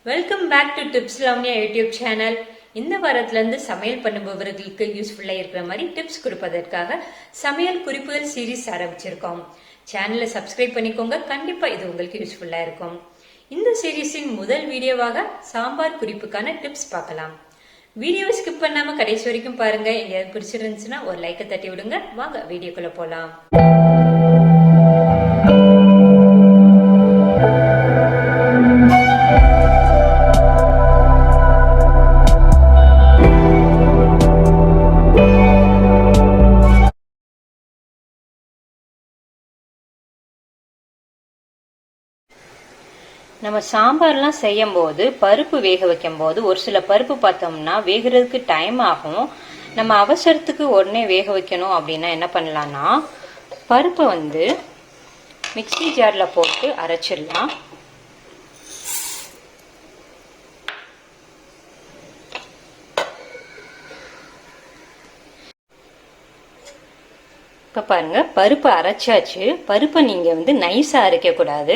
Welcome back to Tipslavanya YouTube channel. இந்த வாரத்துல இருந்து சமையல் பண்ணுபவர்களுக்கு யூஸ்ஃபுல்லா இருக்கிற மாதிரி டிப்ஸ் கொடுப்பதற்காக சமையல் குறிப்புகள் சீரீஸ் ஆரம்பிச்சிருக்கோம். சேனலை சப்ஸ்கிரைப் பண்ணிக்கோங்க. கண்டிப்பா இது உங்களுக்கு யூஸ்ஃபுல்லா இருக்கும். இந்த சீரீஸின் முதல் வீடியோவாக சாம்பார் குறிப்புக்கான டிப்ஸ் பார்க்கலாம். வீடியோவை ஸ்கிப் பண்ணாம கடைசி வரைக்கும் பாருங்க. எங்கேயாவது பிடிச்சிருந்துச்சுன்னா ஒரு லைக்கை தட்டி விடுங்க. வாங்க வீடியோக்குள்ள போலாம். நம்ம சாம்பார்லாம் செய்யும் போது பருப்பு வேக வைக்கும் போது ஒரு சில பருப்பு பார்த்தோம்னா வேகிறதுக்கு டைம் ஆகும். நம்ம அவசரத்துக்கு உடனே வேக வைக்கணும் அப்படின்னா என்ன பண்ணலாம்னா பருப்பை மிக்ஸி ஜாரில் போட்டு அரைச்சிடலாம். இப்போ பாருங்க, பருப்பு அரைச்சாச்சு. பருப்பை நீங்கள் நைஸாக அரைக்கக்கூடாது.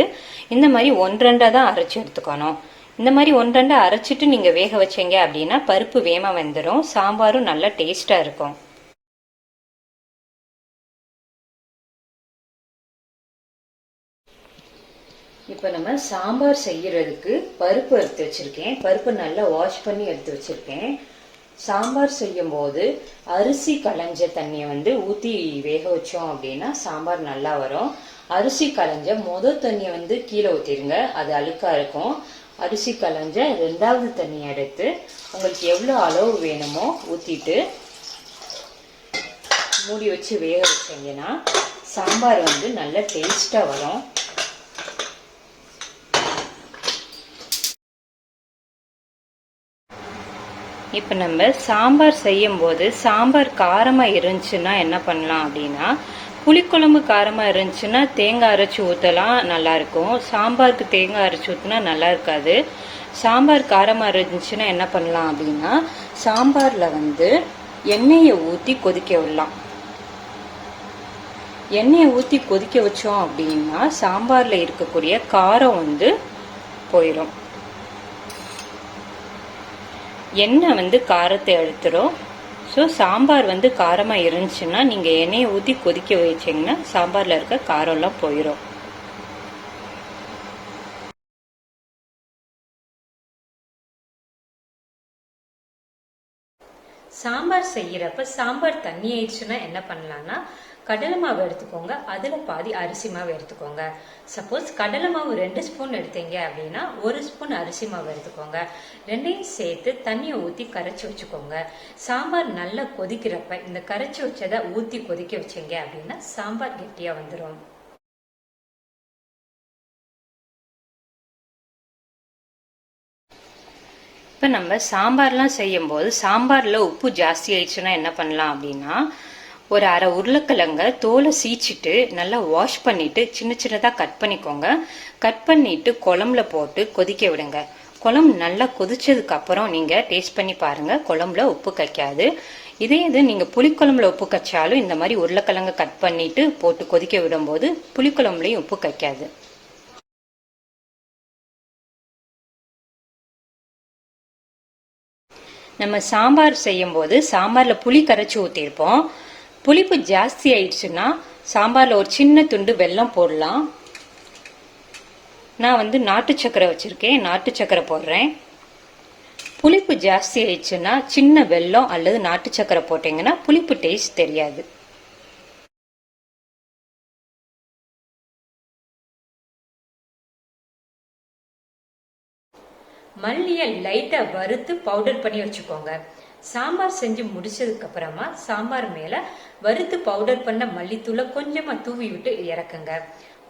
இந்த மாதிரி ஒன்றண்டா தான் அரைச்சி எடுத்துக்கணும். இந்த மாதிரி ஒன்றண்டா அரைச்சிட்டு நீங்கள் வேக வச்சீங்க அப்படின்னா பருப்பு வேமா வெந்துடும். சாம்பாரும் நல்லா டேஸ்டாக இருக்கும். இப்போ நம்ம சாம்பார் செய்யறதுக்கு பருப்பு எடுத்து வச்சிருக்கேன். பருப்பு நல்லா வாஷ் பண்ணி எடுத்து வச்சிருக்கேன். சாம்பார் செய்யும் போது அரிசி களைஞ்ச தண்ணியை ஊற்றி வேக வச்சோம் அப்படின்னா சாம்பார் நல்லா வரும். அரிசி களைஞ்ச தண்ணியை கீழே ஊற்றிடுங்க, அது அழுக்கா இருக்கும். அரிசி களைஞ்ச ரெண்டாவது தண்ணியை எடுத்து உங்களுக்கு எவ்வளோ அளவு வேணுமோ ஊற்றிட்டு மூடி வச்சு வேக வச்சிங்கன்னா சாம்பார் நல்ல டேஸ்டாக வரும். இப்போ நம்ம சாம்பார் செய்யும் போது சாம்பார் காரமாக இருந்துச்சுன்னா என்ன பண்ணலாம் அப்படின்னா, புளிக்குழம்பு காரமாக இருந்துச்சுன்னா தேங்காய் அரைச்சி ஊற்றலாம், நல்லாயிருக்கும். சாம்பாருக்கு தேங்காய் அரைச்சி ஊற்றினா நல்லா இருக்காது. சாம்பார் காரமாக இருந்துச்சுன்னா என்ன பண்ணலாம் அப்படின்னா, சாம்பாரில் எண்ணெயை ஊற்றி கொதிக்க விடலாம். எண்ணெயை ஊற்றி கொதிக்க வச்சோம் அப்படின்னா சாம்பாரில் இருக்கக்கூடிய காரம் போயிடும். எண்ணெய் காரத்தை எடுத்துரும். ஸோ சாம்பார் காரமாக இருந்துச்சுன்னா நீங்கள் எண்ணெயை ஊற்றி கொதிக்க வச்சிங்கன்னா சாம்பாரில் இருக்க காரம்லாம் போயிடும். சாம்பார் செய்யறப்ப சாம்பார் தண்ணி ஆயிடுச்சுன்னா என்ன பண்ணலாம்னா, கடலை மாவு எடுத்துக்கோங்க. அதுல பாதி அரிசி மாவு எடுத்துக்கோங்க. சப்போஸ் கடலை மாவு 2 ஸ்பூன் எடுத்தீங்க அப்படின்னா 1 ஸ்பூன் அரிசி மாவு எடுத்துக்கோங்க. ரெண்டையும் சேர்த்து தண்ணியை ஊற்றி கரைச்சி வச்சுக்கோங்க. சாம்பார் நல்லா கொதிக்கிறப்ப இந்த கரைச்சி வச்சதை ஊற்றி கொதிக்க வச்சீங்க அப்படின்னா சாம்பார் கெட்டியா வந்துடும். இப்போ நம்ம சாம்பார்லாம் செய்யும் போது சாம்பார்ல உப்பு ஜாஸ்தி ஆயிடுச்சுன்னா என்ன பண்ணலாம் அப்படின்னா, ஒரு அரை உருளைக்கிழங்க தோலை சீச்சிட்டு நல்லா வாஷ் பண்ணிட்டு சின்ன சின்னதாக கட் பண்ணிக்கோங்க. கட் பண்ணிட்டு குழம்புல போட்டு கொதிக்க விடுங்க. குழம்பு நல்லா கொதிச்சதுக்கு அப்புறம் நீங்க டேஸ்ட் பண்ணி பாருங்க, குழம்புல உப்பு கைக்காது. இதே இது நீங்க புளிக்குழம்புல உப்பு கச்சாலும் இந்த மாதிரி உருளைக்கிழங்க கட் பண்ணிட்டு போட்டு கொதிக்க விடும்போது புளிக்குழம்புலையும் உப்பு கைக்காது. நம்ம சாம்பார் செய்யும் போது சாம்பார்ல புளி கரைச்சி ஊற்றிருப்போம். புளிப்பு ஜாஸ்தி ஆயிடுச்சுன்னா சாம்பார்ல ஒரு சின்ன துண்டு வெல்லம் போடலாம். நான் நாட்டு சக்கரை வச்சிருக்கேன், நாட்டு சக்கரை போடுறேன். புளிப்பு ஜாஸ்தி ஆயிடுச்சுன்னா சின்ன வெல்லம் அல்லது நாட்டு சக்கரை போட்டீங்கன்னா புளிப்பு டேஸ்ட் தெரியாது. மல்லியை லைட்டா வறுத்து பவுடர் பண்ணி வச்சுக்கோங்க. சாம்பார் செஞ்சு முடிச்சதுக்கு அப்புறமா சாம்பார் மேல வறுத்து பவுடர் பண்ண மல்லித்தூளை கொஞ்சமா தூவி விட்டு இறக்குங்க.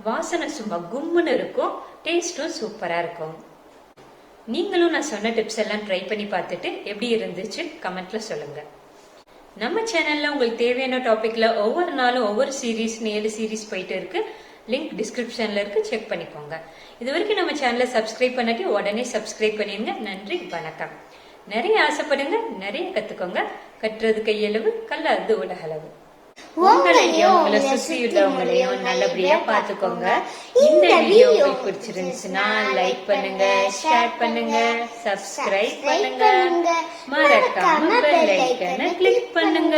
வாசனை சும்மா கும்முன்னு இருக்கும், டேஸ்டும் சூப்பரா இருக்கும். நீங்களும் நான் சொன்ன டிப்ஸ் எல்லாம் ட்ரை பண்ணி பார்த்துட்டு எப்படி இருந்துச்சு கமெண்ட்ல சொல்லுங்க. நம்ம சேனல்ல உங்களுக்கு தேவையான டாபிக்ல ஒவ்வொரு நாளும் ஒவ்வொரு சீரீஸ் 7 சீரீஸ் போயிட்டு இருக்கு. லிங்க் டிஸ்கிரிப்ஷன்ல இருக்கு, செக் பண்ணிக்கோங்க. இது வரைக்கும் நம்ம சேனலை சப்ஸ்கிரைப் பண்ணாட்டி உடனே சப்ஸ்கிரைப் பண்ணிருங்க. நன்றி, வணக்கம். நிறைய ஆசைப்படுங்க, நிறைய கத்துக்கோங்க. கட்டுறது கையளவு, கல்லாது உலகளவு. உங்களையும் உங்களை சுற்றி உள்ளவங்களையும் நல்லபடியா பாத்துக்கோங்க. இந்த வீடியோ உங்களுக்கு பிடிச்சிருந்துச்சுன்னா லைக் பண்ணுங்க, ஷேர் பண்ணுங்க, சப்ஸ்கிரைப் பண்ணுங்க, மறக்காம பெல் ஐகானை கிளிக் பண்ணுங்க.